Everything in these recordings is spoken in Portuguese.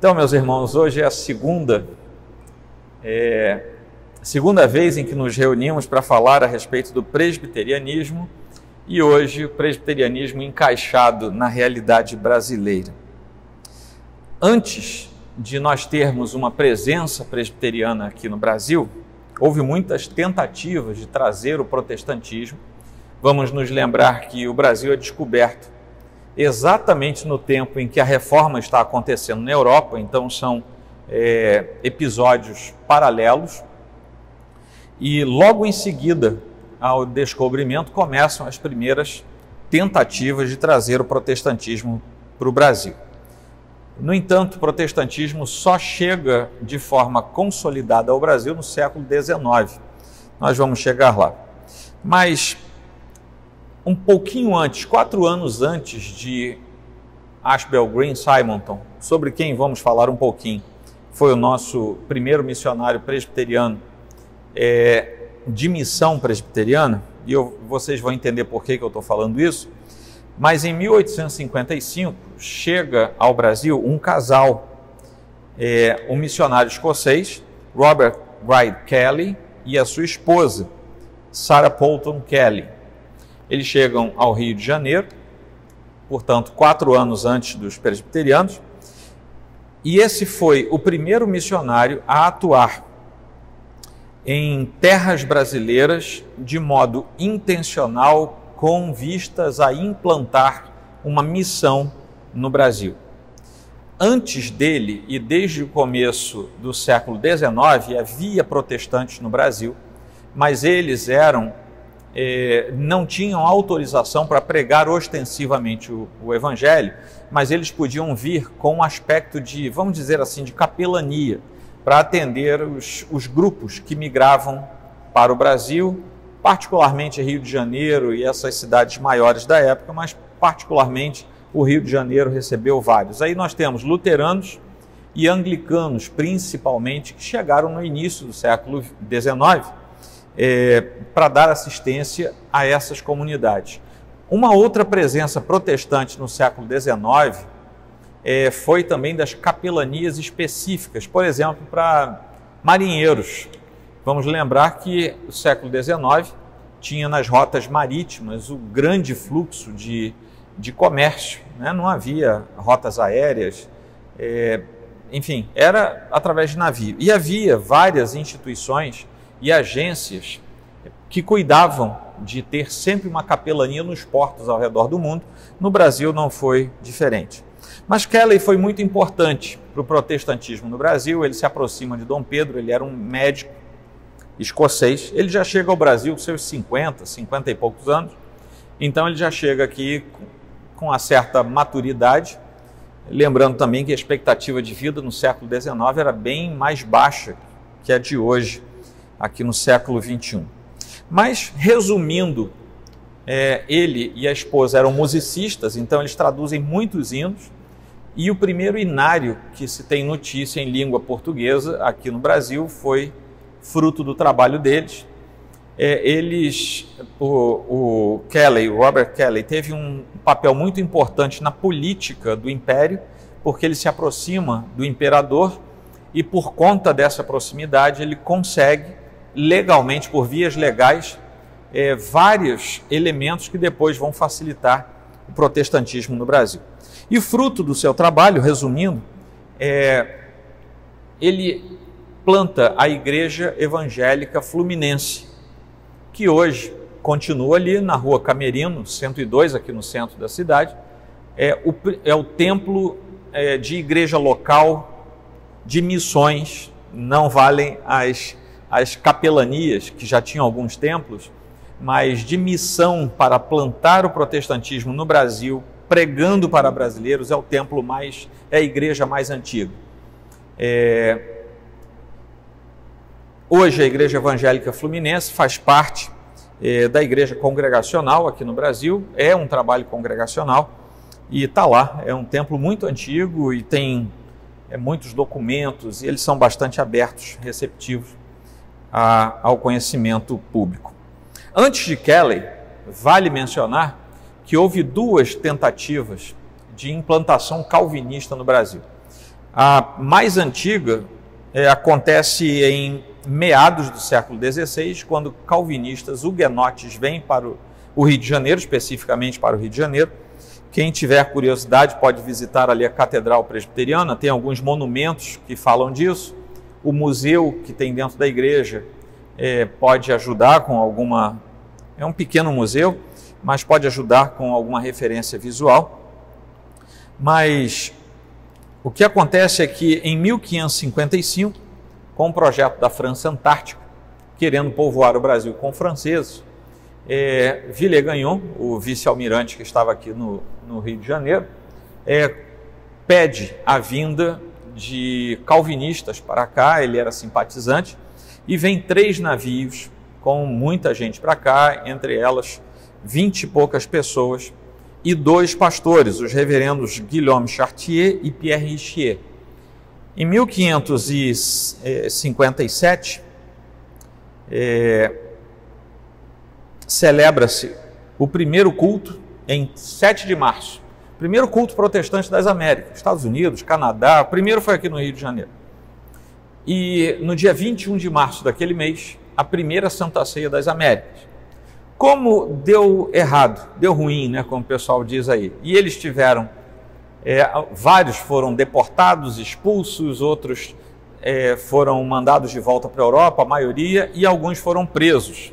Então, meus irmãos, hoje é a segunda vez em que nos reunimos para falar a respeito do presbiterianismo e hoje o presbiterianismo encaixado na realidade brasileira. Antes de nós termos uma presença presbiteriana aqui no Brasil, houve muitas tentativas de trazer o protestantismo. Vamos nos lembrar que o Brasil é descoberto exatamente no tempo em que a reforma está acontecendo na Europa, então são episódios paralelos, e logo em seguida ao descobrimento começam as primeiras tentativas de trazer o protestantismo para o Brasil. No entanto, o protestantismo só chega de forma consolidada ao Brasil no século XIX. Nós vamos chegar lá. Mas um pouquinho antes, 4 anos antes de Ashbel Green Simonton, sobre quem vamos falar um pouquinho, foi o nosso primeiro missionário presbiteriano de missão presbiteriana, e vocês vão entender por que eu estou falando isso, mas em 1855 chega ao Brasil um casal, um missionário escocês, Robert Wright Kelly, e a sua esposa, Sarah Poulton Kelly. Eles chegam ao Rio de Janeiro, portanto, 4 anos antes dos presbiterianos, e esse foi o primeiro missionário a atuar em terras brasileiras de modo intencional, com vistas a implantar uma missão no Brasil. Antes dele, e desde o começo do século XIX, havia protestantes no Brasil, mas eles não tinham autorização para pregar ostensivamente o evangelho, mas eles podiam vir com um aspecto de, vamos dizer assim, de capelania, para atender os grupos que migravam para o Brasil, particularmente Rio de Janeiro e essas cidades maiores da época, mas particularmente o Rio de Janeiro recebeu vários. Aí nós temos luteranos e anglicanos, principalmente, que chegaram no início do século XIX, para dar assistência a essas comunidades. Uma outra presença protestante no século XIX foi também das capelanias específicas, por exemplo, para marinheiros. Vamos lembrar que o século XIX tinha nas rotas marítimas o grande fluxo de comércio, né? Não havia rotas aéreas, enfim, era através de navio. E havia várias instituições e agências que cuidavam de ter sempre uma capelania nos portos ao redor do mundo. No Brasil não foi diferente. Mas Kelly foi muito importante para o protestantismo no Brasil. Ele se aproxima de Dom Pedro, ele era um médico escocês. Ele já chega ao Brasil com seus 50 e poucos anos. Então ele já chega aqui com uma certa maturidade. Lembrando também que a expectativa de vida no século XIX era bem mais baixa que a de hoje, aqui no século XXI. Mas, resumindo, ele e a esposa eram musicistas, então eles traduzem muitos hinos, e o primeiro hinário que se tem notícia em língua portuguesa aqui no Brasil foi fruto do trabalho deles. O Robert Kelly, teve um papel muito importante na política do Império, porque ele se aproxima do imperador e, por conta dessa proximidade, ele consegue legalmente, por vias legais, vários elementos que depois vão facilitar o protestantismo no Brasil. E fruto do seu trabalho, resumindo, ele planta a Igreja Evangélica Fluminense, que hoje continua ali na Rua Camerino, 102, aqui no centro da cidade. É o templo de igreja local, de missões. Não valem as capelanias, que já tinham alguns templos, mas de missão para plantar o protestantismo no Brasil, pregando para brasileiros, é a igreja mais antiga. Hoje a Igreja Evangélica Fluminense faz parte da Igreja Congregacional aqui no Brasil, é um trabalho congregacional e está lá, é um templo muito antigo e tem muitos documentos, e eles são bastante abertos, receptivos ao conhecimento público. Antes de Kelly, vale mencionar que houve 2 tentativas de implantação calvinista no Brasil. A mais antiga acontece em meados do século XVI, quando calvinistas huguenotes vêm para o Rio de Janeiro, especificamente para o Rio de Janeiro. Quem tiver curiosidade pode visitar ali a Catedral Presbiteriana, tem alguns monumentos que falam disso. O museu que tem dentro da igreja pode ajudar com alguma... É um pequeno museu, mas pode ajudar com alguma referência visual. Mas o que acontece é que em 1555, com o projeto da França Antártica, querendo povoar o Brasil com franceses, Villegagnon, o vice-almirante que estava aqui no Rio de Janeiro, pede a vinda de calvinistas para cá, ele era simpatizante, e vem 3 navios com muita gente para cá, entre elas 20 e poucas pessoas, e 2 pastores, os reverendos Guillaume Chartier e Pierre Richier. Em 1557, celebra-se o primeiro culto em 7 de março. Primeiro culto protestante das Américas, Estados Unidos, Canadá, o primeiro foi aqui no Rio de Janeiro. E no dia 21 de março daquele mês, a primeira Santa Ceia das Américas. Como deu errado, deu ruim, né, como o pessoal diz aí, e eles tiveram, vários foram deportados, expulsos, outros foram mandados de volta para a Europa, a maioria, e alguns foram presos.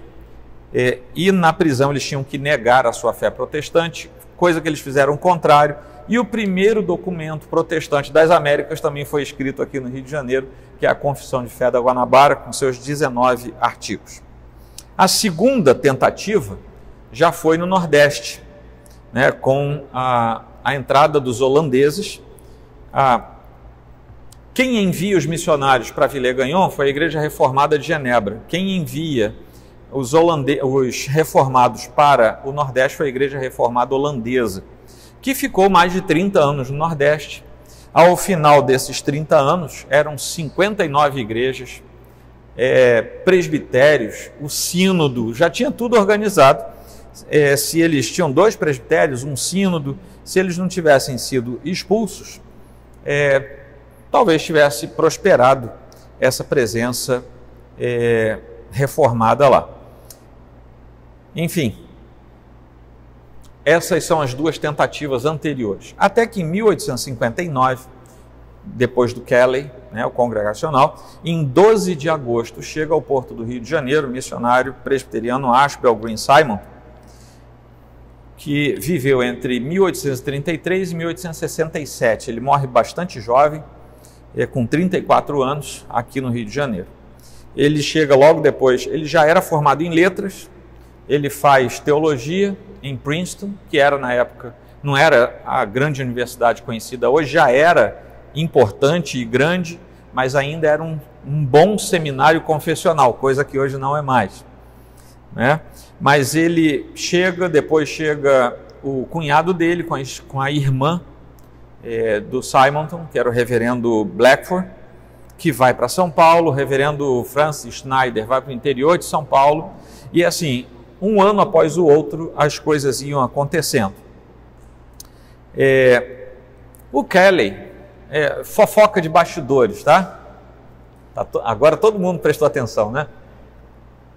E na prisão eles tinham que negar a sua fé protestante, coisa que eles fizeram o contrário, e o primeiro documento protestante das Américas também foi escrito aqui no Rio de Janeiro, que é a Confissão de Fé da Guanabara, com seus 19 artigos. A segunda tentativa já foi no Nordeste, né, com a entrada dos holandeses. Quem envia os missionários para Villegagnon foi a Igreja Reformada de Genebra. Quem envia os reformados para o Nordeste foi a Igreja Reformada Holandesa, que ficou mais de 30 anos no Nordeste. Ao final desses 30 anos, eram 59 igrejas, presbitérios, o sínodo, já tinha tudo organizado. Se eles tinham 2 presbitérios, um sínodo, se eles não tivessem sido expulsos, talvez tivesse prosperado essa presença reformada lá. Enfim, essas são as 2 tentativas anteriores. Até que em 1859, depois do Kelly, né, o congregacional, em 12 de agosto chega ao porto do Rio de Janeiro o missionário presbiteriano Ashbel Green Simon, que viveu entre 1833 e 1867. Ele morre bastante jovem, com 34 anos, aqui no Rio de Janeiro. Ele chega logo depois, ele já era formado em letras, ele faz teologia em Princeton, que era na época, não era a grande universidade conhecida hoje, já era importante e grande, mas ainda era um bom seminário confessional, coisa que hoje não é mais, né? Mas ele chega, depois chega o cunhado dele com a irmã do Simonton, que era o reverendo Blackford, que vai para São Paulo, o reverendo Francis Schneider vai para o interior de São Paulo, e assim, um ano após o outro, as coisas iam acontecendo. O Kelly, fofoca de bastidores, tá? Agora todo mundo prestou atenção, né?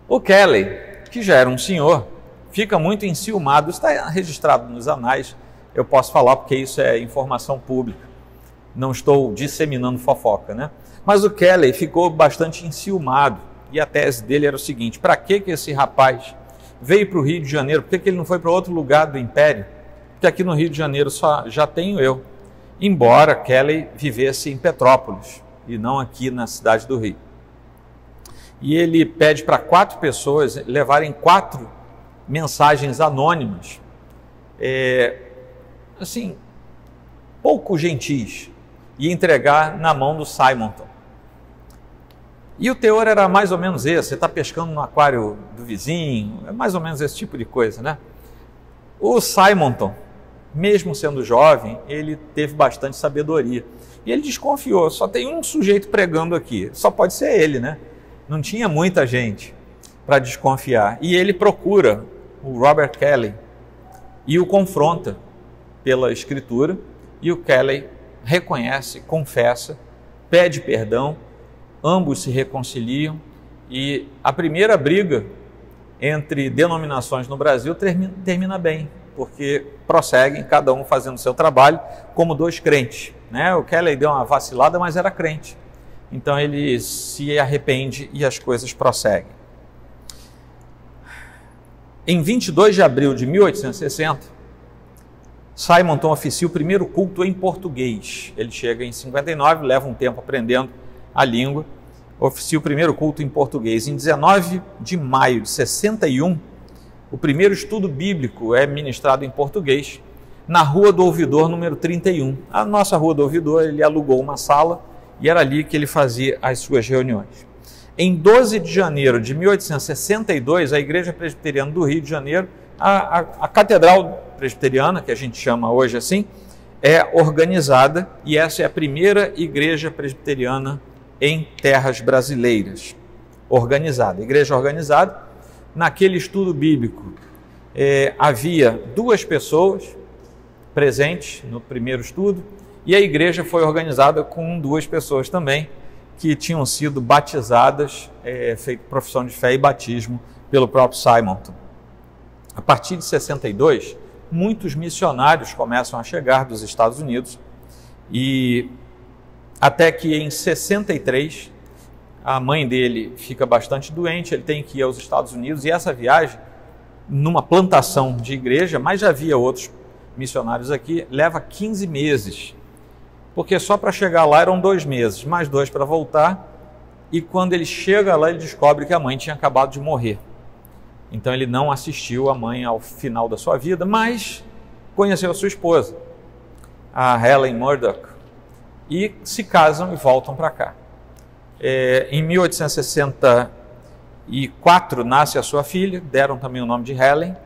O Kelly, que já era um senhor, fica muito enciumado, está registrado nos anais, eu posso falar porque isso é informação pública, não estou disseminando fofoca, né? Mas o Kelly ficou bastante enciumado, e a tese dele era o seguinte: para que esse rapaz veio para o Rio de Janeiro? Por que ele não foi para outro lugar do Império? Porque aqui no Rio de Janeiro já tenho eu. Embora Kelly vivesse em Petrópolis e não aqui na cidade do Rio. E ele pede para 4 pessoas levarem 4 mensagens anônimas, assim, pouco gentis, e entregar na mão do Simonton. E o teor era mais ou menos esse: você está pescando no aquário do vizinho, é mais ou menos esse tipo de coisa, né? O Simonton, mesmo sendo jovem, ele teve bastante sabedoria. E ele desconfiou, só tem um sujeito pregando aqui, só pode ser ele, né? Não tinha muita gente para desconfiar. E ele procura o Robert Kelly e o confronta pela escritura, e o Kelly reconhece, confessa, pede perdão, ambos se reconciliam e a primeira briga entre denominações no Brasil termina bem, porque prosseguem, cada um fazendo o seu trabalho, como dois crentes, né? O Kelly deu uma vacilada, mas era crente. Então ele se arrepende e as coisas prosseguem. Em 22 de abril de 1860, Simonton oficia o primeiro culto em português. Ele chega em 59, leva um tempo aprendendo a língua, oficia o primeiro culto em português. Em 19 de maio de 61, o primeiro estudo bíblico é ministrado em português, na Rua do Ouvidor, número 31. A nossa Rua do Ouvidor, ele alugou uma sala e era ali que ele fazia as suas reuniões. Em 12 de janeiro de 1862, a Igreja Presbiteriana do Rio de Janeiro, a Catedral Presbiteriana, que a gente chama hoje assim, é organizada e essa é a primeira igreja presbiteriana em terras brasileiras. Organizada, igreja organizada. Naquele estudo bíblico havia 2 pessoas presentes no primeiro estudo e a igreja foi organizada com 2 pessoas também que tinham sido batizadas, feito profissão de fé e batismo pelo próprio Simonton. A partir de 62, muitos missionários começam a chegar dos Estados Unidos e até que em 63 a mãe dele fica bastante doente, ele tem que ir aos Estados Unidos e essa viagem, numa plantação de igreja, mas já havia outros missionários aqui, leva 15 meses, porque só para chegar lá eram 2 meses, mais 2 para voltar, e quando ele chega lá ele descobre que a mãe tinha acabado de morrer. Então ele não assistiu a mãe ao final da sua vida, mas conheceu a sua esposa, a Helen Murdoch, e se casam e voltam para cá. Em 1864 nasce a sua filha, deram também o nome de Helen,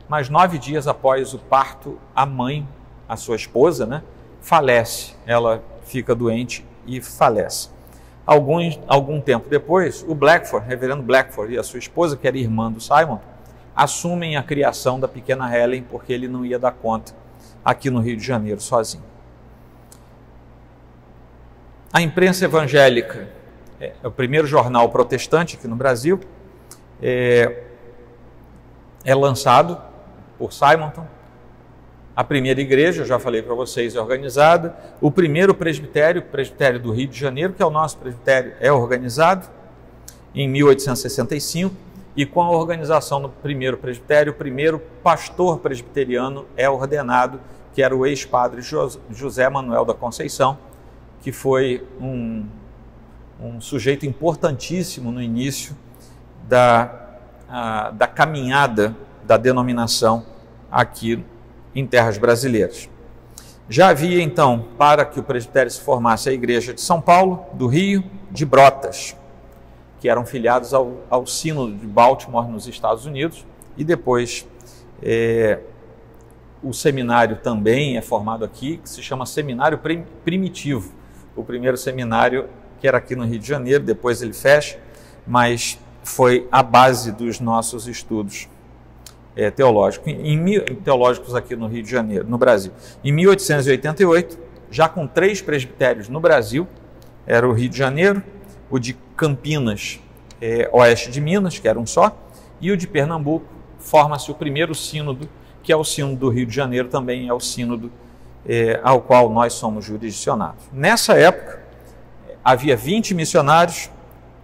mas 9 dias após o parto, a mãe, a sua esposa, né, falece. Ela fica doente e falece. Algum tempo depois, o Blackford, reverendo Blackford e a sua esposa, que era irmã do Simon, assumem a criação da pequena Helen, porque ele não ia dar conta aqui no Rio de Janeiro sozinho. A imprensa evangélica, o primeiro jornal protestante aqui no Brasil, é lançado por Simonton. A primeira igreja, eu já falei para vocês, é organizada. O primeiro presbitério, o presbitério do Rio de Janeiro, que é o nosso presbitério, é organizado em 1865. E com a organização do primeiro presbitério, o primeiro pastor presbiteriano é ordenado, que era o ex-padre José Manuel da Conceição, que foi um sujeito importantíssimo no início da caminhada da denominação aqui em terras brasileiras. Já havia então, para que o presbitério se formasse, a igreja de São Paulo, do Rio, de Brotas, que eram filiados ao Sínodo de Baltimore nos Estados Unidos, e depois o seminário também é formado aqui, que se chama Seminário Primitivo, o primeiro seminário que era aqui no Rio de Janeiro, depois ele fecha, mas foi a base dos nossos estudos teológicos aqui no Rio de Janeiro, no Brasil. Em 1888, já com 3 presbitérios no Brasil, era o Rio de Janeiro, o de Campinas, oeste de Minas, que era um só, e o de Pernambuco, forma-se o primeiro sínodo, que é o sínodo do Rio de Janeiro, também é o sínodo ao qual nós somos jurisdicionados. Nessa época, havia 20 missionários,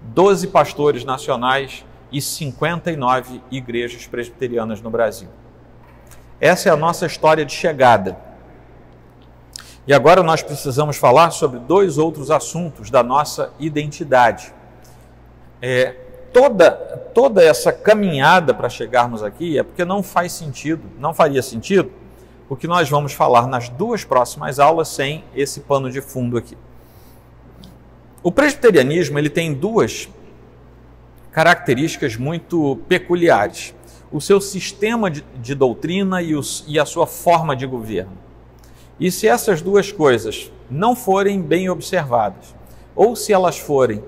12 pastores nacionais e 59 igrejas presbiterianas no Brasil. Essa é a nossa história de chegada. E agora nós precisamos falar sobre 2 outros assuntos da nossa identidade. Toda essa caminhada para chegarmos aqui é porque não faria sentido o que nós vamos falar nas 2 próximas aulas sem esse pano de fundo aqui. O presbiterianismo ele tem 2 características muito peculiares: o seu sistema de doutrina e a sua forma de governo. E se essas 2 coisas não forem bem observadas, ou se elas forem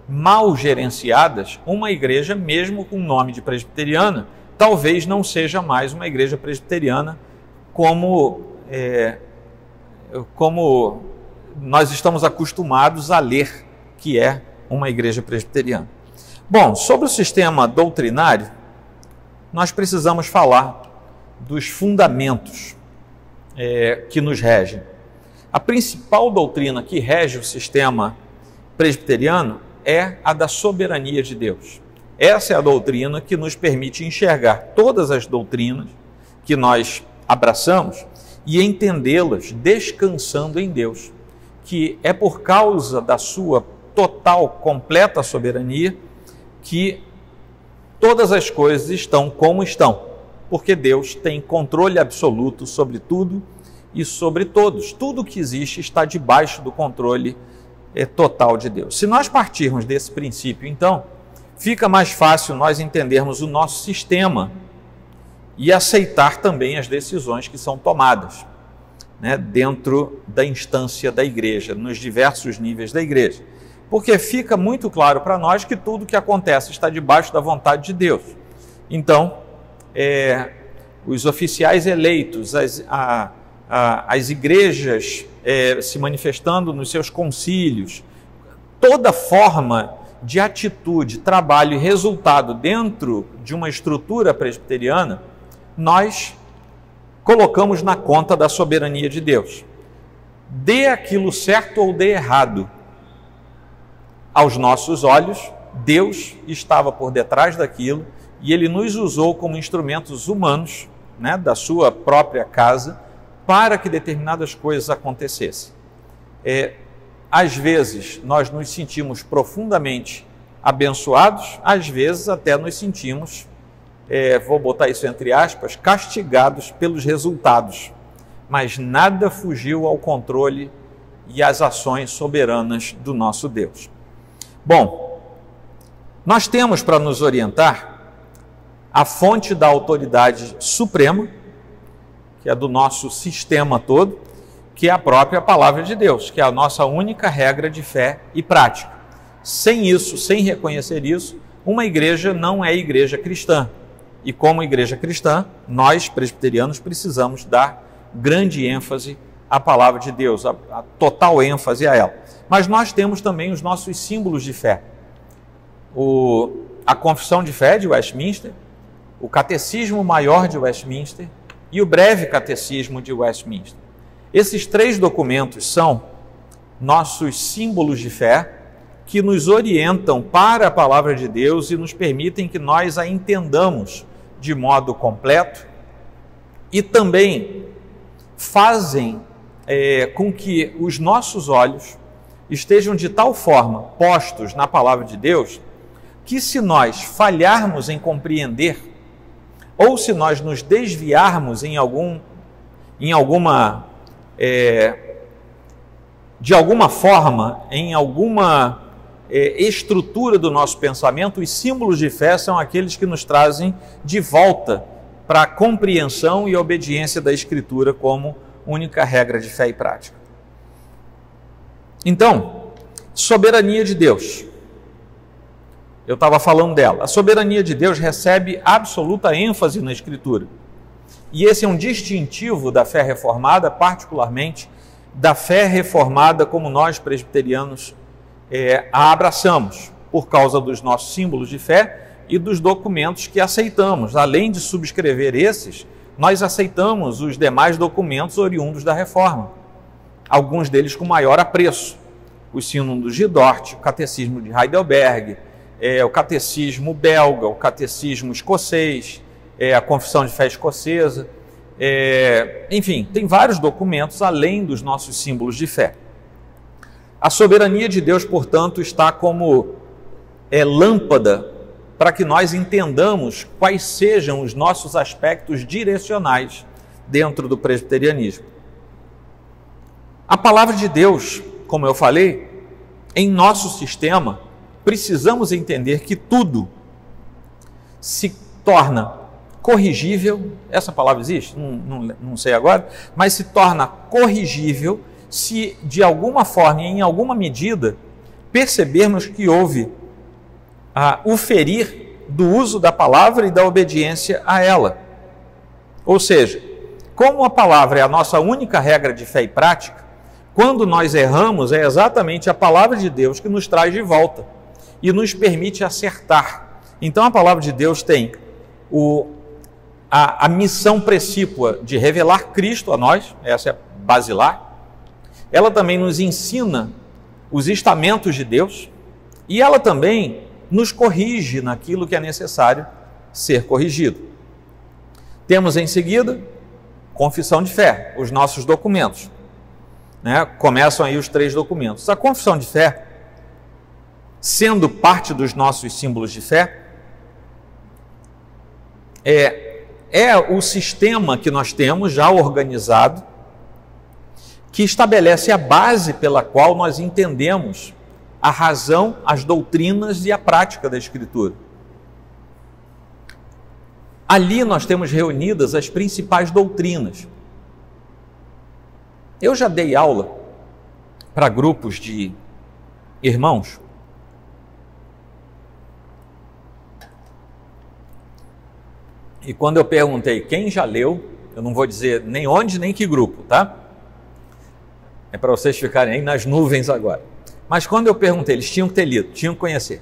mal gerenciadas, uma igreja, mesmo com o nome de presbiteriana, talvez não seja mais uma igreja presbiteriana como nós estamos acostumados a ler que é uma igreja presbiteriana. Bom, sobre o sistema doutrinário, nós precisamos falar dos fundamentos que nos regem. A principal doutrina que rege o sistema presbiteriano é a da soberania de Deus. Essa é a doutrina que nos permite enxergar todas as doutrinas que nós abraçamos e entendê-las descansando em Deus, que é por causa da sua total, completa soberania que todas as coisas estão como estão, porque Deus tem controle absoluto sobre tudo e sobre todos. Tudo que existe está debaixo do controle total de Deus. Se nós partirmos desse princípio, então, fica mais fácil nós entendermos o nosso sistema e aceitar também as decisões que são tomadas, né, dentro da instância da igreja, nos diversos níveis da igreja. Porque fica muito claro para nós que tudo que acontece está debaixo da vontade de Deus. Então, os oficiais eleitos, as igrejas se manifestando nos seus concílios, toda forma de atitude, trabalho e resultado dentro de uma estrutura presbiteriana, nós colocamos na conta da soberania de Deus. Dê aquilo certo ou dê errado, aos nossos olhos, Deus estava por detrás daquilo e Ele nos usou como instrumentos humanos, né, da sua própria casa, para que determinadas coisas acontecessem. Às vezes nós nos sentimos profundamente abençoados, às vezes até nos sentimos, vou botar isso entre aspas, castigados pelos resultados, mas nada fugiu ao controle e às ações soberanas do nosso Deus. Bom, nós temos para nos orientar a fonte da autoridade suprema, que é do nosso sistema todo, que é a própria palavra de Deus, que é a nossa única regra de fé e prática. Sem isso, sem reconhecer isso, uma igreja não é igreja cristã. E como igreja cristã, nós presbiterianos precisamos dar grande ênfase à palavra de Deus, a total ênfase a ela. Mas nós temos também os nossos símbolos de fé. A Confissão de Fé de Westminster, o Catecismo Maior de Westminster e o Breve Catecismo de Westminster. Esses três documentos são nossos símbolos de fé que nos orientam para a palavra de Deus e nos permitem que nós a entendamos de modo completo e também fazem com que os nossos olhos estejam de tal forma postos na palavra de Deus que, se nós falharmos em compreender ou se nós nos desviarmos de alguma forma, em alguma estrutura do nosso pensamento, os símbolos de fé são aqueles que nos trazem de volta para a compreensão e obediência da Escritura como única regra de fé e prática. Então, soberania de Deus. Eu estava falando dela. A soberania de Deus recebe absoluta ênfase na Escritura. E esse é um distintivo da fé reformada, particularmente da fé reformada como nós presbiterianos a abraçamos, por causa dos nossos símbolos de fé e dos documentos que aceitamos. Além de subscrever esses, nós aceitamos os demais documentos oriundos da Reforma, alguns deles com maior apreço. O Sínodo de Dort, o Catecismo de Heidelberg, o Catecismo belga, o Catecismo escocês, a Confissão de Fé escocesa, enfim, tem vários documentos além dos nossos símbolos de fé. A soberania de Deus, portanto, está como lâmpada para que nós entendamos quais sejam os nossos aspectos direcionais dentro do presbiterianismo. A palavra de Deus, como eu falei, em nosso sistema, precisamos entender que tudo se torna corrigível, essa palavra existe? Não sei agora, mas se torna corrigível se de alguma forma e em alguma medida percebermos que houve o ferir do uso da palavra e da obediência a ela. Ou seja, como a palavra é a nossa única regra de fé e prática, Quando nós erramos, é exatamente a palavra de Deus que nos traz de volta e nos permite acertar. Então a palavra de Deus tem a missão precípua de revelar Cristo a nós, essa é basilar. Ela também nos ensina os estamentos de Deus e ela também nos corrige naquilo que é necessário ser corrigido. Temos em seguida confissão de fé, os nossos documentos. Começam aí os 3 documentos. A confissão de fé, sendo parte dos nossos símbolos de fé, é o sistema que nós temos já organizado, que estabelece a base pela qual nós entendemos a razão, as doutrinas e a prática da Escritura. Ali nós temos reunidas as principais doutrinas. Eu já dei aula para grupos de irmãos e quando eu perguntei quem já leu, eu não vou dizer nem onde nem que grupo, tá? É para vocês ficarem aí nas nuvens agora. Mas quando eu perguntei, eles tinham que ter lido, tinham que conhecer.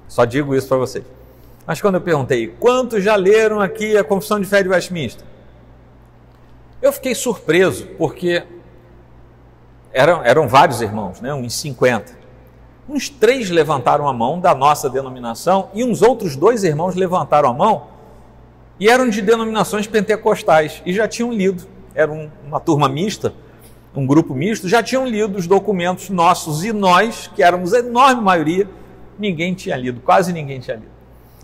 Só digo isso para vocês. Mas quando eu perguntei, quantos já leram aqui a Confissão de Fé de Westminster? Eu fiquei surpreso, porque eram vários irmãos, uns 50. Uns 3 levantaram a mão da nossa denominação e uns outros 2 irmãos levantaram a mão e eram de denominações pentecostais e já tinham lido. Era uma turma mista, um grupo misto, já tinham lido os documentos nossos e nós, que éramos a enorme maioria, ninguém tinha lido, quase ninguém tinha lido.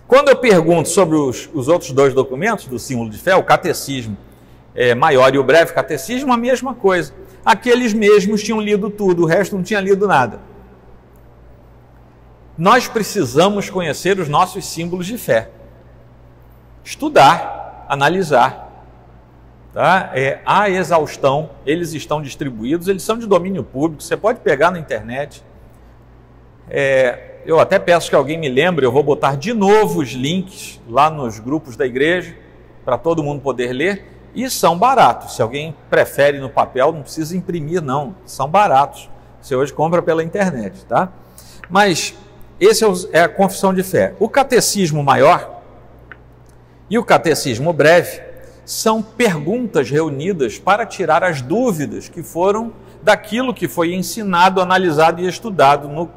Quando eu pergunto sobre os outros 2 documentos do símbolo de fé, o catecismo maior e o breve catecismo, a mesma coisa. Aqueles mesmos tinham lido tudo, o resto não tinha lido nada. Nós precisamos conhecer os nossos símbolos de fé. Estudar, analisar. Tá? A exaustão, eles estão distribuídos, eles são de domínio público, você pode pegar na internet. Eu até peço que alguém me lembre, eu vou botar de novo os links lá nos grupos da igreja, para todo mundo poder ler. E são baratos. Se alguém prefere no papel, não precisa imprimir, não. São baratos. Você hoje compra pela internet, tá? Mas esse é a confissão de fé. O catecismo maior e o catecismo breve são perguntas reunidas para tirar as dúvidas que foram daquilo que foi ensinado, analisado e estudado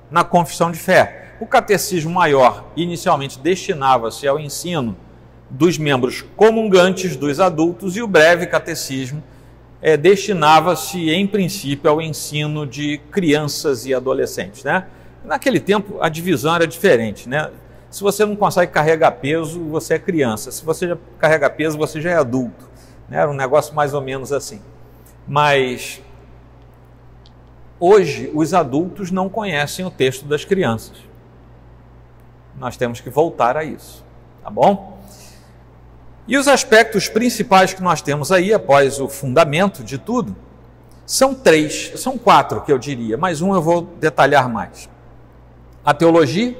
na confissão de fé. O catecismo maior inicialmente destinava-se ao ensino dos membros comungantes, dos adultos, e o breve catecismo destinava-se, em princípio, ao ensino de crianças e adolescentes. Naquele tempo, a divisão era diferente. Se você não consegue carregar peso, você é criança. Se você já carrega peso, você já é adulto. Era um negócio mais ou menos assim. Mas, hoje, os adultos não conhecem o texto das crianças. Nós temos que voltar a isso, tá bom? E os aspectos principais que nós temos aí, após o fundamento de tudo, são 4 que eu diria, mas um eu vou detalhar mais. A teologia,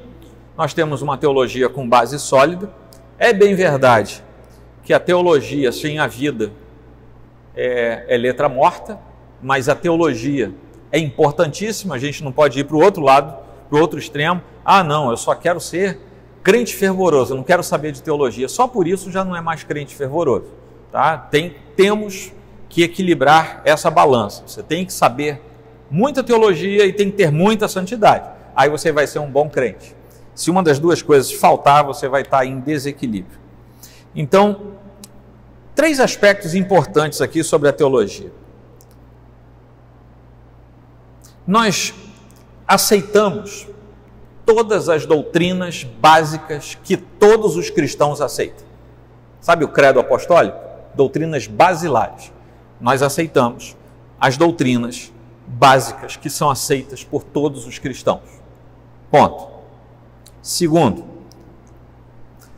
nós temos uma teologia com base sólida. É bem verdade que a teologia sem a vida é letra morta, mas a teologia é importantíssima, a gente não pode ir para o outro lado, para o outro extremo. Ah, não, eu só quero ser crente fervoroso, eu não quero saber de teologia. Só por isso já não é mais crente fervoroso. Tá? Temos que equilibrar essa balança. Você tem que saber muita teologia e tem que ter muita santidade. Aí você vai ser um bom crente. Se uma das duas coisas faltar, você vai estar em desequilíbrio. Então, 3 aspectos importantes aqui sobre a teologia. Nós aceitamos todas as doutrinas básicas que todos os cristãos aceitam. Sabe o credo apostólico? Doutrinas basilares. Nós aceitamos as doutrinas básicas que são aceitas por todos os cristãos. Ponto. Segundo,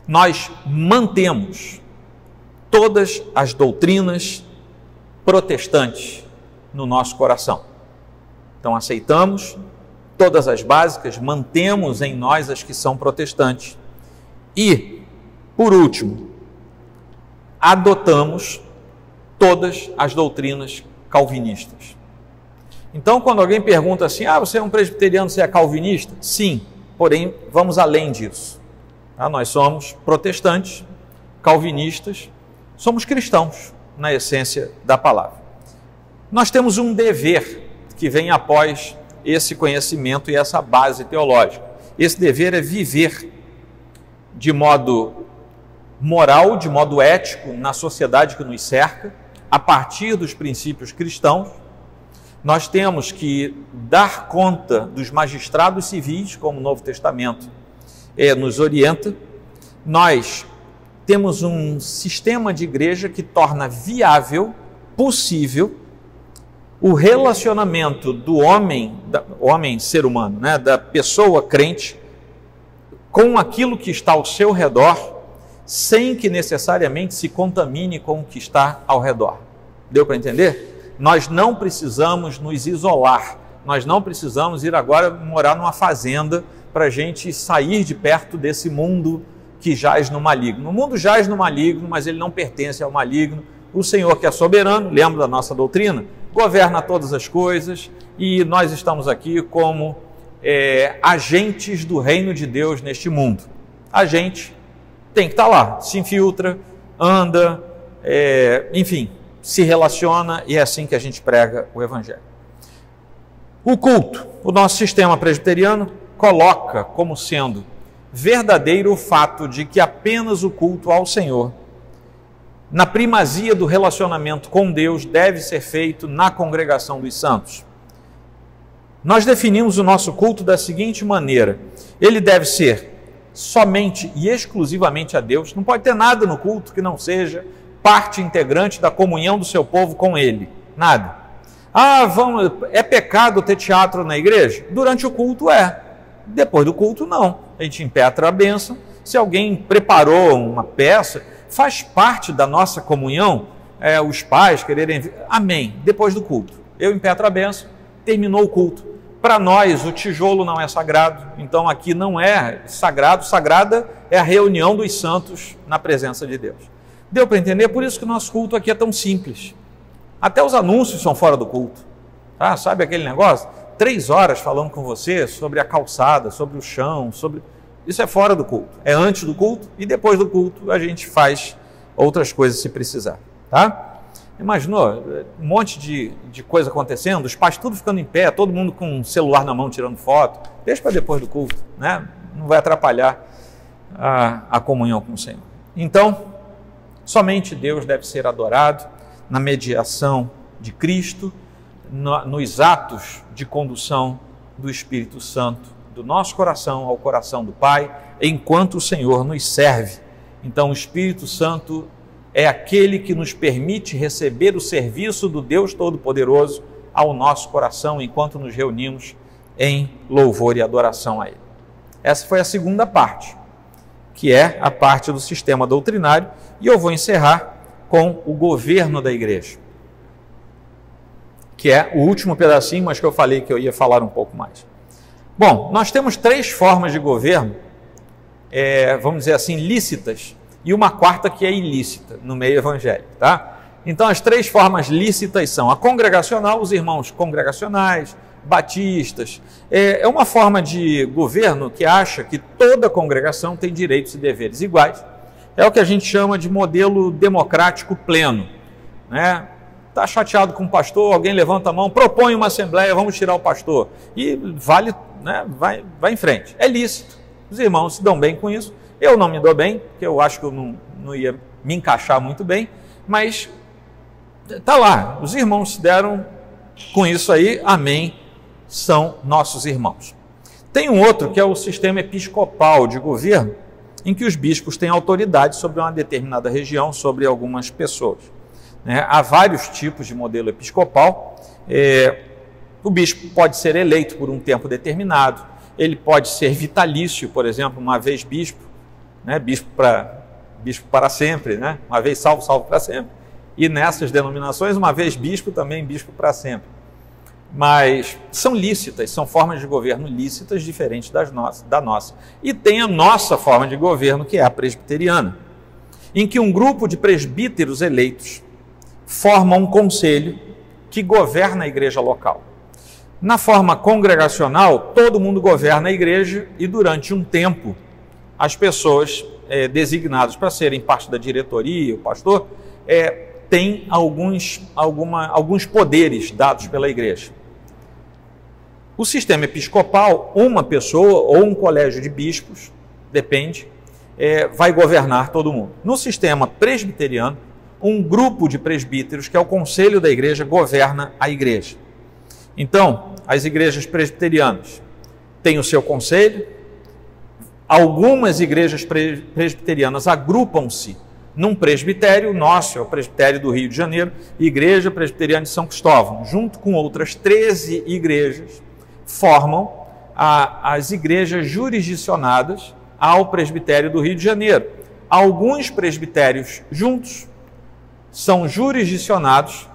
nós mantemos todas as doutrinas protestantes no nosso coração. Então aceitamos todas as básicas, mantemos em nós as que são protestantes. E, por último, adotamos todas as doutrinas calvinistas. Então, quando alguém pergunta assim, você é um presbiteriano, você é calvinista? Sim, porém, vamos além disso. Tá? Nós somos protestantes, calvinistas, somos cristãos, na essência da palavra. Nós temos um dever que vem após esse conhecimento e essa base teológica. Esse dever é viver de modo moral, de modo ético, na sociedade que nos cerca, a partir dos princípios cristãos. Nós temos que dar conta dos magistrados civis, como o Novo Testamento nos orienta. Nós temos um sistema de igreja que torna viável, possível, o relacionamento do homem ser humano, né, da pessoa crente, com aquilo que está ao seu redor, sem que necessariamente se contamine com o que está ao redor. Deu para entender? Nós não precisamos nos isolar, nós não precisamos ir agora morar numa fazenda para a gente sair de perto desse mundo que jaz no maligno. O mundo jaz no maligno, mas ele não pertence ao maligno. O Senhor, que é soberano, lembra da nossa doutrina, governa todas as coisas e nós estamos aqui como agentes do reino de Deus neste mundo. A gente tem que estar lá, se infiltra, anda, enfim, se relaciona, e é assim que a gente prega o Evangelho. O culto, o nosso sistema presbiteriano coloca como sendo verdadeiro o fato de que apenas o culto ao Senhor, na primazia do relacionamento com Deus, deve ser feito na congregação dos santos. Nós definimos o nosso culto da seguinte maneira: ele deve ser somente e exclusivamente a Deus, não pode ter nada no culto que não seja parte integrante da comunhão do seu povo com Ele, nada. É pecado ter teatro na igreja? Durante o culto depois do culto não, a gente impetra a bênção. Se alguém preparou uma peça, faz parte da nossa comunhão, os pais quererem, amém, depois do culto, eu impetro a bênção, terminou o culto. Para nós, o tijolo não é sagrado, então aqui não é sagrado, sagrada é a reunião dos santos na presença de Deus. Deu para entender? Por isso que o nosso culto aqui é tão simples. Até os anúncios são fora do culto. Tá? Sabe aquele negócio? 3 horas falando com você sobre a calçada, sobre o chão, isso é fora do culto. É antes do culto e depois do culto a gente faz outras coisas se precisar. Tá? Imaginou um monte de coisa acontecendo, os pais tudo ficando em pé, todo mundo com um celular na mão tirando foto. Deixa para depois do culto, né? Não vai atrapalhar a comunhão com o Senhor. Então, somente Deus deve ser adorado na mediação de Cristo, nos atos de condução do Espírito Santo, do nosso coração ao coração do Pai, enquanto o Senhor nos serve. Então, o Espírito Santo é aquele que nos permite receber o serviço do Deus Todo-Poderoso ao nosso coração enquanto nos reunimos em louvor e adoração a Ele. Essa foi a segunda parte, que é a parte do sistema doutrinário, e eu vou encerrar com o governo da igreja, que é o último pedacinho, mas que eu falei que eu ia falar um pouco mais. Bom, nós temos 3 formas de governo, vamos dizer assim, lícitas, e uma quarta que é ilícita no meio evangélico, tá? Então, as 3 formas lícitas são a congregacional, os irmãos congregacionais, batistas. É uma forma de governo que acha que toda congregação tem direitos e deveres iguais. É o que a gente chama de modelo democrático pleno, né? Está chateado com o pastor, alguém levanta a mão, propõe uma assembleia, vamos tirar o pastor. E vale, né? Vai em frente. É lícito. Os irmãos se dão bem com isso. Eu não me dou bem, porque eu acho que eu não ia me encaixar muito bem, mas está lá, os irmãos se deram com isso aí, amém, são nossos irmãos. Tem um outro que é o sistema episcopal de governo, em que os bispos têm autoridade sobre uma determinada região, sobre algumas pessoas. Né? Há vários tipos de modelo episcopal. O bispo pode ser eleito por um tempo determinado, ele pode ser vitalício, por exemplo, uma vez bispo, né? Bispo para sempre, né? Uma vez salvo, salvo para sempre. E nessas denominações, uma vez bispo, também bispo para sempre. Mas são lícitas, são formas de governo lícitas, diferentes da nossa. E tem a nossa forma de governo, que é a presbiteriana, em que um grupo de presbíteros eleitos forma um conselho que governa a igreja local. Na forma congregacional, todo mundo governa a igreja e durante um tempo as pessoas designadas para serem parte da diretoria, o pastor, têm alguns poderes dados pela igreja. O sistema episcopal, uma pessoa ou um colégio de bispos, depende, vai governar todo mundo. No sistema presbiteriano, um grupo de presbíteros, que é o conselho da igreja, governa a igreja. Então, as igrejas presbiterianas têm o seu conselho, algumas igrejas presbiterianas agrupam-se num presbitério, nosso é o presbitério do Rio de Janeiro, Igreja Presbiteriana de São Cristóvão, junto com outras 13 igrejas, formam as igrejas jurisdicionadas ao presbitério do Rio de Janeiro. Alguns presbitérios juntos são jurisdicionados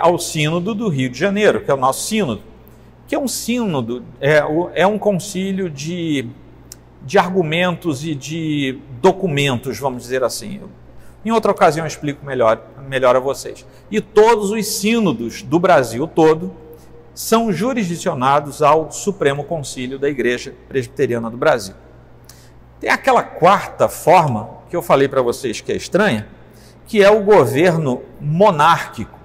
ao sínodo do Rio de Janeiro, que é o nosso sínodo, que é um sínodo, é um concílio de argumentos e de documentos, vamos dizer assim. Em outra ocasião eu explico melhor a vocês. E todos os sínodos do Brasil todo são jurisdicionados ao Supremo Concílio da Igreja Presbiteriana do Brasil. Tem aquela quarta forma que eu falei para vocês que é estranha, que é o governo monárquico,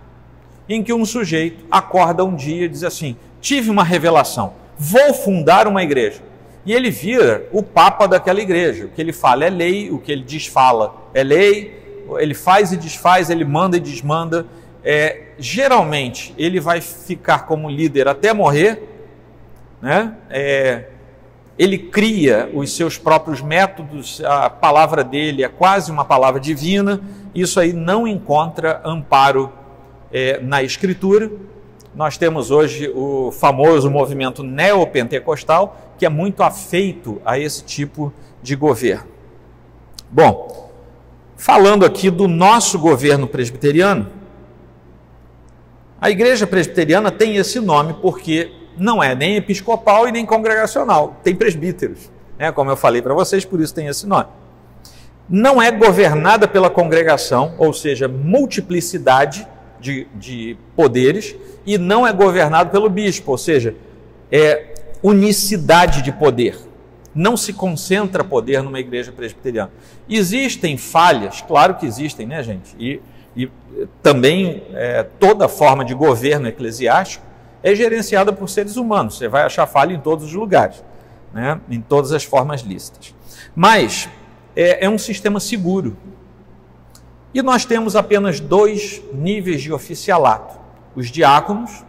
em que um sujeito acorda um dia e diz assim: tive uma revelação, vou fundar uma igreja. E ele vira o papa daquela igreja. O que ele fala é lei, o que ele desfala é lei, ele faz e desfaz, ele manda e desmanda. Geralmente, ele vai ficar como líder até morrer, né? Ele cria os seus próprios métodos, a palavra dele é quase uma palavra divina. Isso aí não encontra amparo na Escritura. Nós temos hoje o famoso movimento neopentecostal, que é muito afeito a esse tipo de governo. Bom, falando aqui do nosso governo presbiteriano, a igreja presbiteriana tem esse nome porque não é nem episcopal e nem congregacional, tem presbíteros, né? Como eu falei para vocês, por isso tem esse nome. Não é governada pela congregação, ou seja, multiplicidade de poderes, e não é governado pelo bispo, ou seja, unicidade de poder. Não se concentra poder numa igreja presbiteriana. Existem falhas, claro que existem, né, gente? E também toda forma de governo eclesiástico é gerenciada por seres humanos. Você vai achar falha em todos os lugares, né? Em todas as formas lícitas. Mas é um sistema seguro. E nós temos apenas 2 níveis de oficialato: os diáconos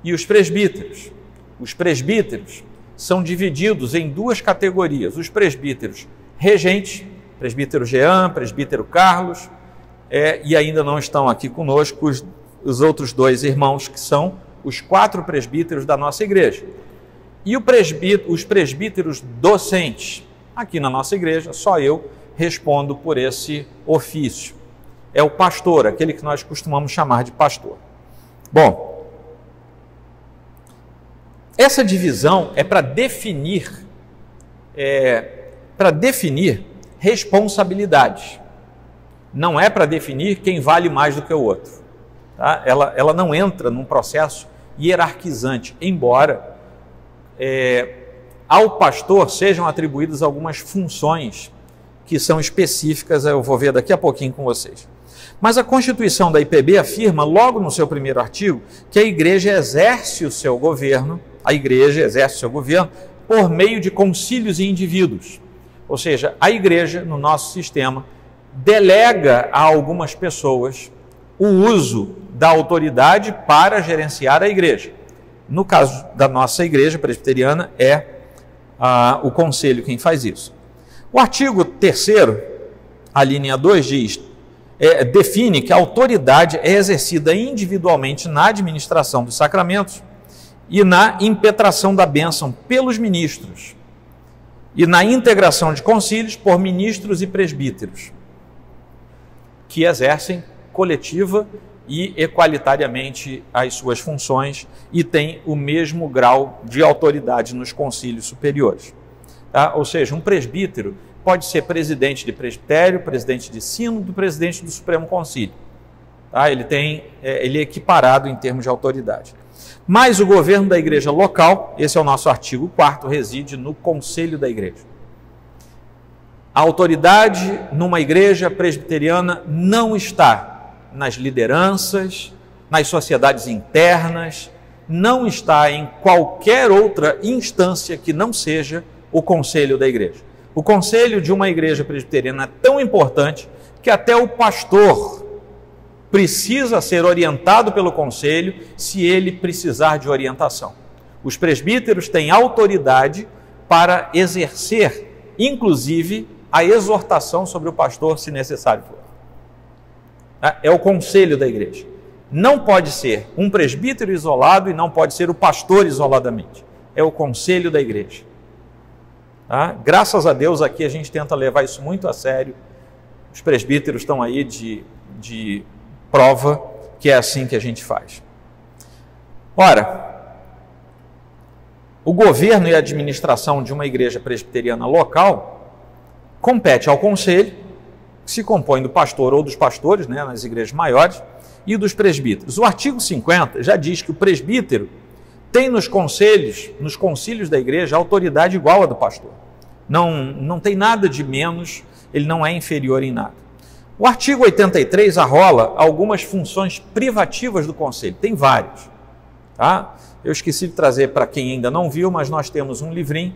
e os presbíteros. Os presbíteros são divididos em 2 categorias: os presbíteros regentes, presbítero Jean, presbítero Carlos, e ainda não estão aqui conosco os outros 2 irmãos, que são os 4 presbíteros da nossa igreja. E os presbíteros docentes. Aqui na nossa igreja, só eu respondo por esse ofício. É o pastor, aquele que nós costumamos chamar de pastor. Bom, essa divisão é para definir responsabilidades. Não é para definir quem vale mais do que o outro. Tá? Ela não entra num processo hierarquizante, embora ao pastor sejam atribuídas algumas funções que são específicas, eu vou ver daqui a pouquinho com vocês. Mas a Constituição da IPB afirma, logo no seu primeiro artigo, que a igreja exerce o seu governo, por meio de concílios e indivíduos. Ou seja, a igreja, no nosso sistema, delega a algumas pessoas o uso da autoridade para gerenciar a igreja. No caso da nossa igreja presbiteriana, é o conselho quem faz isso. O artigo 3º, a linha 2, define que a autoridade é exercida individualmente na administração dos sacramentos e na impetração da bênção pelos ministros e na integração de concílios por ministros e presbíteros, que exercem coletiva e equalitariamente as suas funções e têm o mesmo grau de autoridade nos concílios superiores. Tá? Ou seja, um presbítero pode ser presidente de presbitério, presidente de sínodo, presidente do Supremo Concílio. Tá? Ele é equiparado em termos de autoridade. Mas o governo da igreja local, esse é o nosso artigo 4º, reside no conselho da igreja. A autoridade numa igreja presbiteriana não está nas lideranças, nas sociedades internas, não está em qualquer outra instância que não seja o conselho da igreja. O conselho de uma igreja presbiteriana é tão importante que até o pastor precisa ser orientado pelo conselho se ele precisar de orientação. Os presbíteros têm autoridade para exercer, inclusive, a exortação sobre o pastor, se necessário for. É o conselho da igreja. Não pode ser um presbítero isolado e não pode ser o pastor isoladamente. É o conselho da igreja. Tá? Graças a Deus aqui a gente tenta levar isso muito a sério. Os presbíteros estão aí de prova que é assim que a gente faz. Ora, o governo e a administração de uma igreja presbiteriana local compete ao conselho, que se compõe do pastor ou dos pastores, né, nas igrejas maiores, e dos presbíteros. O artigo 50 já diz que o presbítero tem nos concílios da igreja, autoridade igual à do pastor. Não tem nada de menos, ele não é inferior em nada. O artigo 83 arrola algumas funções privativas do conselho, tem vários. Tá? Eu esqueci de trazer para quem ainda não viu, mas nós temos um livrinho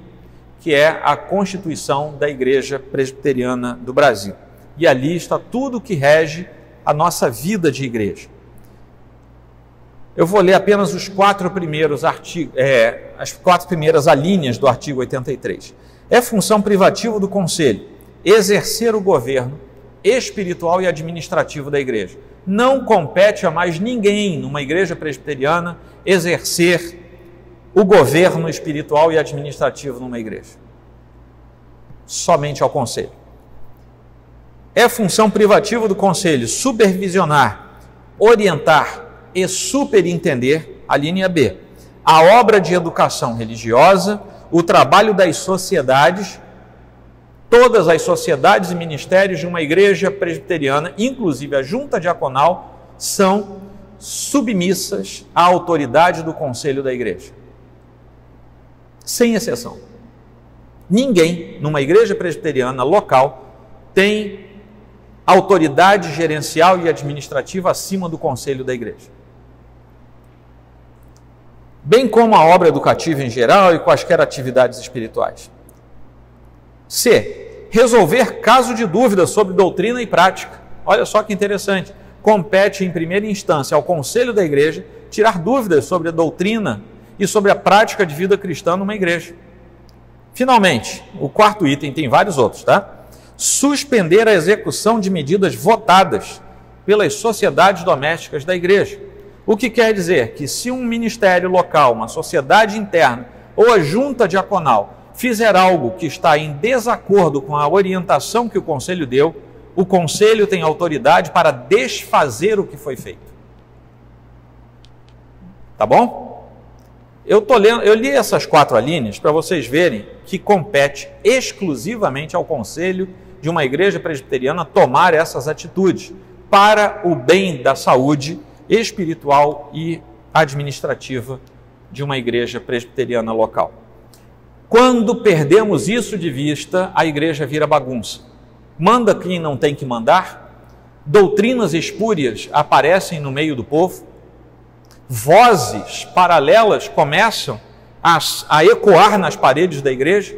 que é a Constituição da Igreja Presbiteriana do Brasil. E ali está tudo que rege a nossa vida de igreja. Eu vou ler apenas os 4 primeiros artigos, as 4 primeiras alíneas do artigo 83. É função privativa do conselho exercer o governo espiritual e administrativo da igreja. Não compete a mais ninguém numa igreja presbiteriana exercer o governo espiritual e administrativo numa igreja. Somente ao conselho. É função privativa do conselho supervisionar, orientar e superintender, a linha B, a obra de educação religiosa, o trabalho das sociedades, todas as sociedades e ministérios de uma igreja presbiteriana, inclusive a junta diaconal, são submissas à autoridade do conselho da igreja. Sem exceção. Ninguém numa igreja presbiteriana local tem autoridade gerencial e administrativa acima do conselho da igreja. Bem como a obra educativa em geral e quaisquer atividades espirituais. C. Resolver caso de dúvida sobre doutrina e prática. Olha só que interessante. Compete em primeira instância ao conselho da igreja tirar dúvidas sobre a doutrina e sobre a prática de vida cristã numa igreja. Finalmente, o 4º item, tem vários outros, tá? Suspender a execução de medidas votadas pelas sociedades domésticas da igreja. O que quer dizer que se um ministério local, uma sociedade interna ou a junta diaconal fizer algo que está em desacordo com a orientação que o conselho deu, o conselho tem autoridade para desfazer o que foi feito. Tá bom? Eu li essas 4 alíneas para vocês verem que compete exclusivamente ao conselho de uma igreja presbiteriana tomar essas atitudes para o bem da saúde espiritual e administrativa de uma igreja presbiteriana local. Quando perdemos isso de vista, a igreja vira bagunça. Manda quem não tem que mandar, doutrinas espúrias aparecem no meio do povo, vozes paralelas começam a ecoar nas paredes da igreja,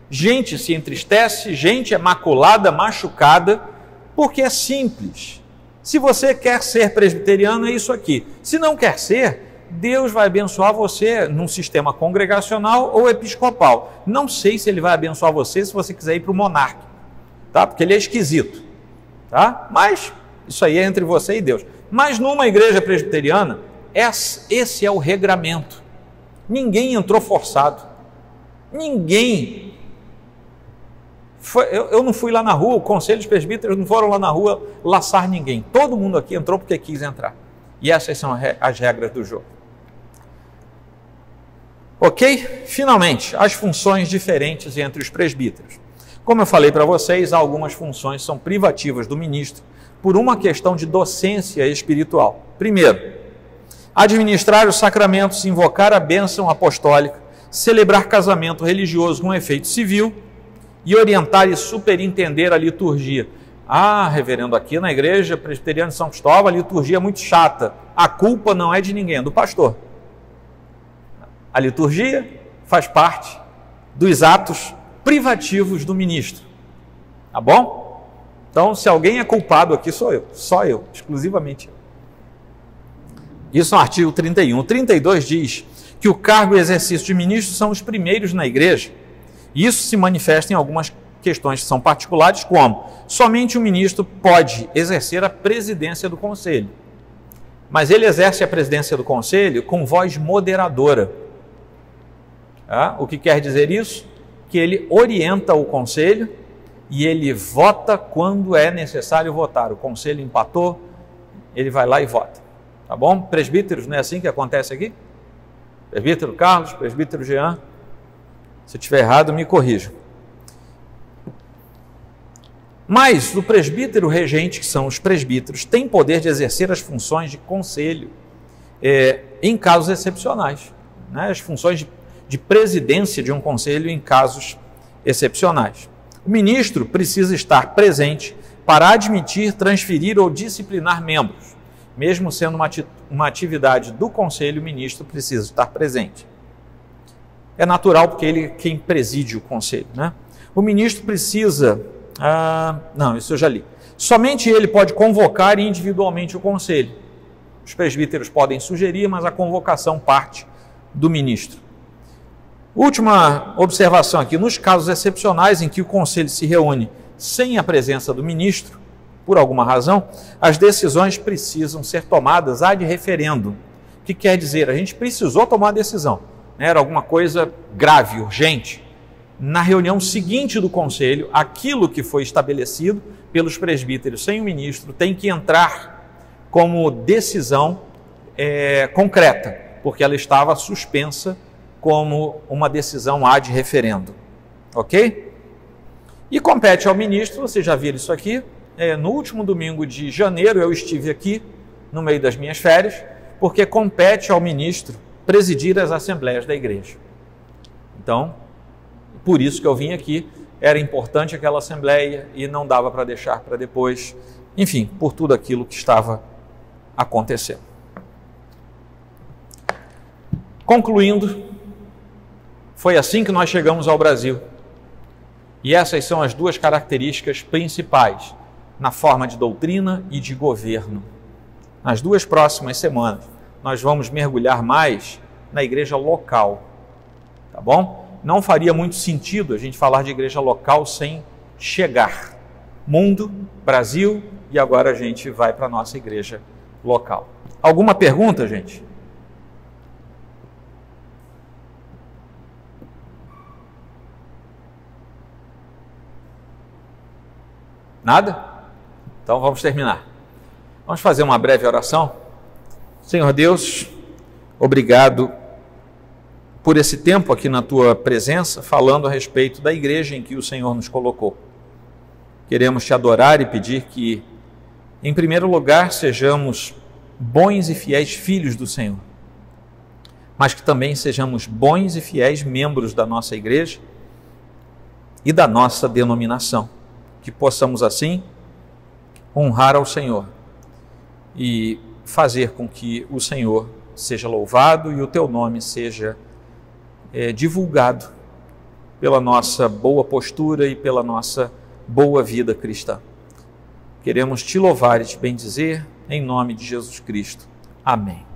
gente se entristece, gente é maculada, machucada, porque é simples. Se você quer ser presbiteriano, é isso aqui. Se não quer ser, Deus vai abençoar você num sistema congregacional ou episcopal. Não sei se ele vai abençoar você se você quiser ir para o monárquico, tá? Porque ele é esquisito, tá? Mas isso aí é entre você e Deus. Mas numa igreja presbiteriana, esse é o regramento. Ninguém entrou forçado. Ninguém. Eu não fui lá na rua, o conselho dos presbíteros não foram lá na rua laçar ninguém. Todo mundo aqui entrou porque quis entrar. E essas são as regras do jogo. Ok? Finalmente, as funções diferentes entre os presbíteros. Como eu falei para vocês, algumas funções são privativas do ministro por uma questão de docência espiritual. Primeiro, administrar os sacramentos, invocar a bênção apostólica, celebrar casamento religioso com efeito civil e orientar e superintender a liturgia. Ah, reverendo, aqui na igreja presbiteriana de São Cristóvão a liturgia é muito chata. A culpa não é de ninguém, é do pastor. A liturgia faz parte dos atos privativos do ministro. Tá bom? Então, se alguém é culpado aqui, sou eu. Só eu, exclusivamente eu. Isso no artigo 31. O 32 diz que o cargo e exercício de ministro são os primeiros na igreja. E isso se manifesta em algumas questões que são particulares, como somente o ministro pode exercer a presidência do conselho. Mas ele exerce a presidência do conselho com voz moderadora. O que quer dizer isso? Que ele orienta o conselho e ele vota quando é necessário votar. O conselho empatou, ele vai lá e vota. Tá bom? Presbíteros, não é assim que acontece aqui? Presbítero Carlos, presbítero Jean. Se eu estiver errado, me corrijam. Mas o presbítero regente, que são os presbíteros, tem poder de exercer as funções de conselho em casos excepcionais, né? As funções de presidência de um conselho em casos excepcionais. O ministro precisa estar presente para admitir, transferir ou disciplinar membros. Mesmo sendo uma atividade do conselho, o ministro precisa estar presente. É natural porque ele é quem preside o conselho, né? O ministro precisa... não, isso eu já li. Somente ele pode convocar individualmente o conselho. Os presbíteros podem sugerir, mas a convocação parte do ministro. Última observação aqui. Nos casos excepcionais em que o conselho se reúne sem a presença do ministro, por alguma razão, as decisões precisam ser tomadas ad referendum. O que quer dizer? A gente precisou tomar a decisão, né? Era alguma coisa grave, urgente. Na reunião seguinte do conselho, aquilo que foi estabelecido pelos presbíteros sem o ministro tem que entrar como decisão concreta, porque ela estava suspensa como uma decisão ad referendum. Ok? E compete ao ministro, vocês já viram isso aqui, no último domingo de janeiro eu estive aqui, no meio das minhas férias, porque compete ao ministro presidir as assembleias da igreja. Então, por isso que eu vim aqui, era importante aquela assembleia e não dava para deixar para depois, enfim, por tudo aquilo que estava acontecendo. Concluindo, foi assim que nós chegamos ao Brasil. E essas são as duas características principais na forma de doutrina e de governo. Nas duas próximas semanas, nós vamos mergulhar mais na igreja local, tá bom? Não faria muito sentido a gente falar de igreja local sem chegar. Mundo, Brasil, e agora a gente vai para a nossa igreja local. Alguma pergunta, gente? Nada? Então vamos terminar. Vamos fazer uma breve oração. Senhor Deus, obrigado por esse tempo aqui na tua presença, falando a respeito da igreja em que o Senhor nos colocou. Queremos te adorar e pedir que, em primeiro lugar, sejamos bons e fiéis filhos do Senhor, mas que também sejamos bons e fiéis membros da nossa igreja e da nossa denominação. Que possamos assim honrar ao Senhor e fazer com que o Senhor seja louvado e o teu nome seja divulgado pela nossa boa postura e pela nossa boa vida cristã. Queremos te louvar e te bendizer em nome de Jesus Cristo. Amém.